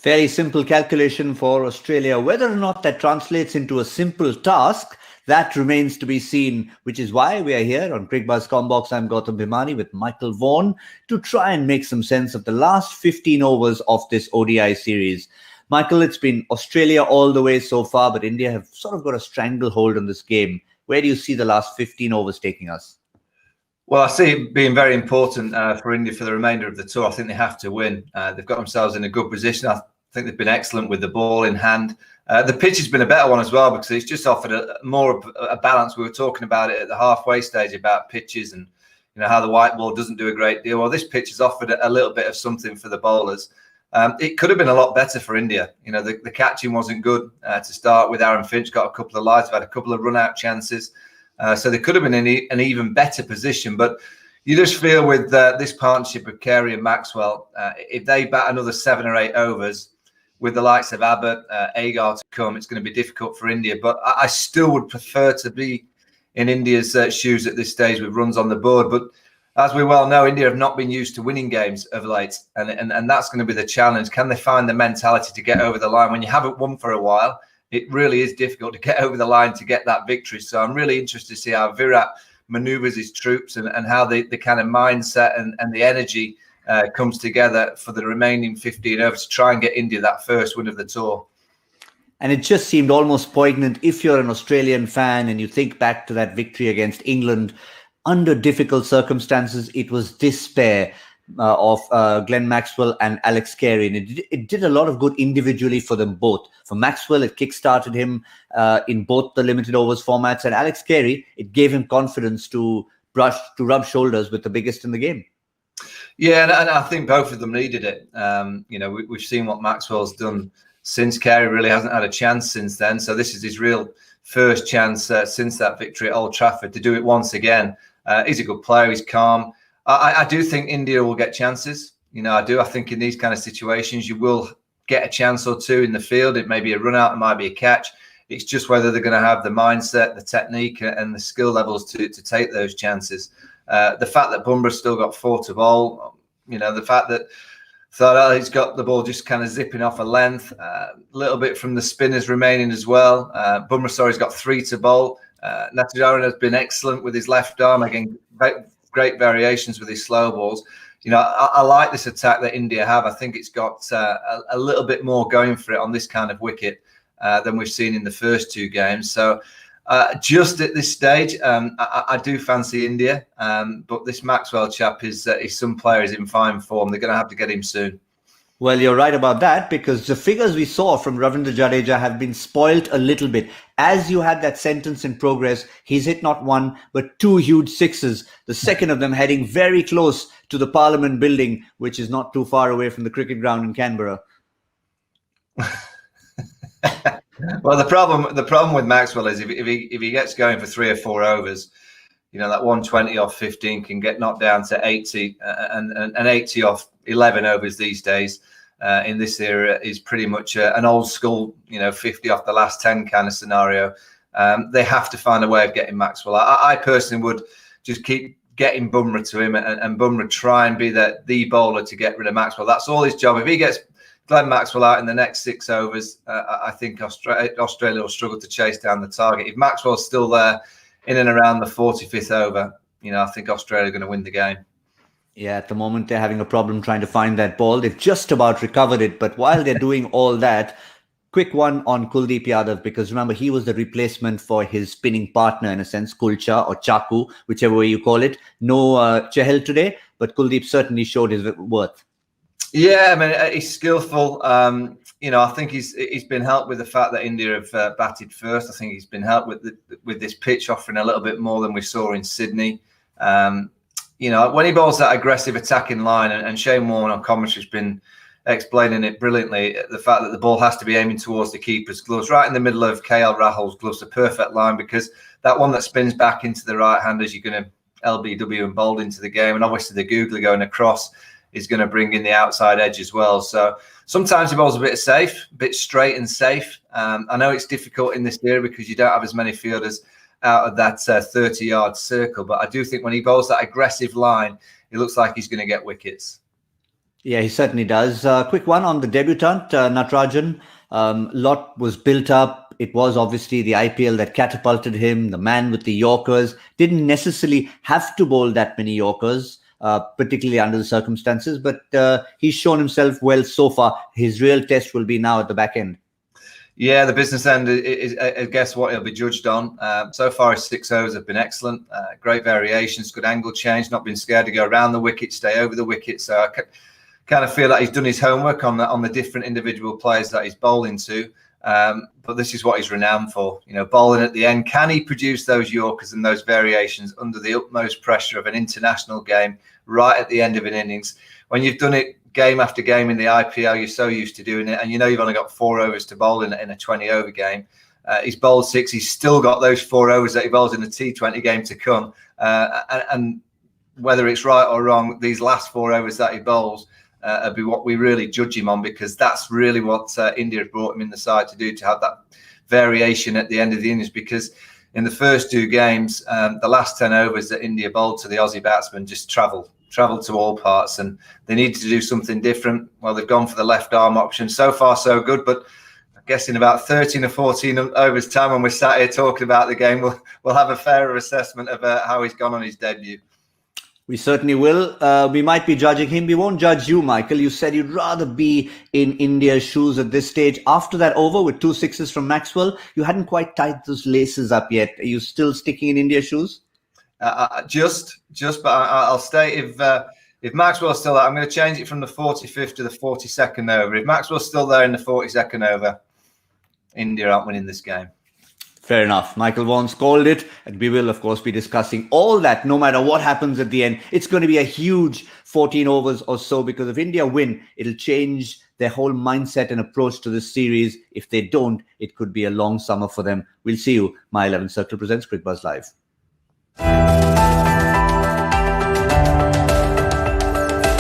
Fairly simple calculation for Australia. Whether or not that translates into a simple task, that remains to be seen, which is why we are here on Cricbuzz Comm Box. I'm Gautam Bhimani with Michael Vaughan to try and make some sense of the last 15 overs of this ODI series. Michael, it's been Australia all the way so far, but India have sort of got a stranglehold on this game. Where do you see the last 15 overs taking us? Well, I see it being very important for India for the remainder of the tour. I think they have to win. They've got themselves in a good position. I think they've been excellent with the ball in hand. The pitch has been a better one as well because it's just offered more of a balance. We were talking about it at the halfway stage about pitches and how the white ball doesn't do a great deal. Well, this pitch has offered a little bit of something for the bowlers. It could have been a lot better for India. The catching wasn't good to start with. Aaron Finch got a couple of lights, had a couple of run-out chances. So they could have been in an even better position. But you just feel with this partnership of Carey and Maxwell, if they bat another 7 or 8 overs with the likes of Abbott, Agar to come, it's going to be difficult for India. But I still would prefer to be in India's shoes at this stage with runs on the board. But as we well know, India have not been used to winning games of late. And that's going to be the challenge. Can they find the mentality to get over the line? When you haven't won for a while, it really is difficult to get over the line to get that victory. So I'm really interested to see how Virat manoeuvres his troops and how the kind of mindset and the energy comes together for the remaining 15 overs to try and get India that first win of the tour. And it just seemed almost poignant if you're an Australian fan and you think back to that victory against England under difficult circumstances. It was this pair of Glenn Maxwell and Alex Carey. And it did a lot of good individually for them both. For Maxwell, it kickstarted him in both the limited overs formats. And Alex Carey, it gave him confidence to rub shoulders with the biggest in the game. Yeah, and I think both of them needed it. We've seen what Maxwell's done since. Carey really hasn't had a chance since then. So this is his real first chance since that victory at Old Trafford to do it once again. He's a good player. He's calm. I do think India will get chances. I think in these kind of situations, you will get a chance or two in the field. It may be a run out, it might be a catch. It's just whether they're going to have the mindset, the technique and the skill levels to take those chances. The fact that Bumrah's still got 4 to bowl, the fact that he's got the ball just kind of zipping off a length, a little bit from the spinners remaining as well. Bumrah's got 3 to bowl. Natarajan has been excellent with his left arm. Again, great variations with his slow balls. I like this attack that India have. I think it's got a little bit more going for it on this kind of wicket than we've seen in the first 2 games. So just at this stage, I do fancy India. But this Maxwell chap is some player is in fine form. They're going to have to get him soon. Well, you're right about that because the figures we saw from Ravindra Jadeja have been spoilt a little bit. As you had that sentence in progress, he's hit not 1, but 2 huge sixes. The second of them heading very close to the Parliament building, which is not too far away from the cricket ground in Canberra. Well, the problem with Maxwell is if he gets going for 3 or 4 overs, that 120 off 15 can get knocked down to 80, and 80 off 11 overs these days in this era is pretty much an old school, 50 off the last 10 kind of scenario. They have to find a way of getting Maxwell. I personally would just keep getting Bumrah to him and Bumrah try and be the bowler to get rid of Maxwell. That's all his job. If he gets Glenn Maxwell out in the next 6 overs, I think Australia will struggle to chase down the target. If Maxwell's still there in and around the 45th over, I think Australia are going to win the game. Yeah, at the moment they're having a problem trying to find that ball. They've just about recovered it. But while they're doing all that, quick one on Kuldeep Yadav, because remember, he was the replacement for his spinning partner, in a sense, Kulcha or Chaku, whichever way you call it. No Chahal today, but Kuldeep certainly showed his worth. Yeah, I mean, he's skillful. I think he's been helped with the fact that India have batted first. I think he's been helped with this pitch offering a little bit more than we saw in Sydney. When he bowls that aggressive attacking line, and Shane Warne on commentary has been explaining it brilliantly, the fact that the ball has to be aiming towards the keeper's gloves, right in the middle of KL Rahul's gloves, a perfect line, because that one that spins back into the right handers, you're going to LBW and bowled into the game, and obviously the googly going across is going to bring in the outside edge as well. So sometimes the ball's a bit safe, a bit straight and safe. I know it's difficult in this era because you don't have as many fielders out of that 30-yard circle, but I do think when he bowls that aggressive line, it looks like he's going to get wickets. Yeah, he certainly does. Quick one on the debutant, Natarajan. Lot was built up. It was obviously the IPL that catapulted him, the man with the Yorkers. Didn't necessarily have to bowl that many Yorkers, particularly under the circumstances, but he's shown himself well so far. His real test will be now at the back end. Yeah, the business end is, I guess, what he'll be judged on. So far, his 6 overs have been excellent. Great variations, good angle change, not been scared to go around the wicket, stay over the wicket. So I kind of feel like he's done his homework on the different individual players that he's bowling to. But this is what he's renowned for, bowling at the end. Can he produce those Yorkers and those variations under the utmost pressure of an international game right at the end of an innings? When you've done it game after game in the IPL, you're so used to doing it, and you've only got 4 overs to bowl in a 20-over game. He's bowled 6. He's still got those 4 overs that he bowls in the T20 game to come. And whether it's right or wrong, these last 4 overs that he bowls will be what we really judge him on, because that's really what India has brought him in the side to do, to have that variation at the end of the innings. Because in the first 2 games, the last 10 overs that India bowled to the Aussie batsmen just travelled to all parts, and they needed to do something different. Well, they've gone for the left arm option. So far, so good, but I guess in about 13 or 14 overs time, when we're sat here talking about the game, we'll have a fairer assessment of how he's gone on his debut. We certainly will. We might be judging him. We won't judge you, Michael. You said you'd rather be in India's shoes at this stage. After that over with 2 sixes from Maxwell, you hadn't quite tied those laces up yet. Are you still sticking in India's shoes? But I'll state if Maxwell's still there, I'm going to change it from the 45th to the 42nd over. If Maxwell's still there in the 42nd over, India aren't winning this game. Fair enough. Michael Vaughan's called it, and we will, of course, be discussing all that no matter what happens at the end. It's going to be a huge 14 overs or so, because if India win, it'll change their whole mindset and approach to this series. If they don't, it could be a long summer for them. We'll see you. My 11 Circle presents Cricbuzz Live.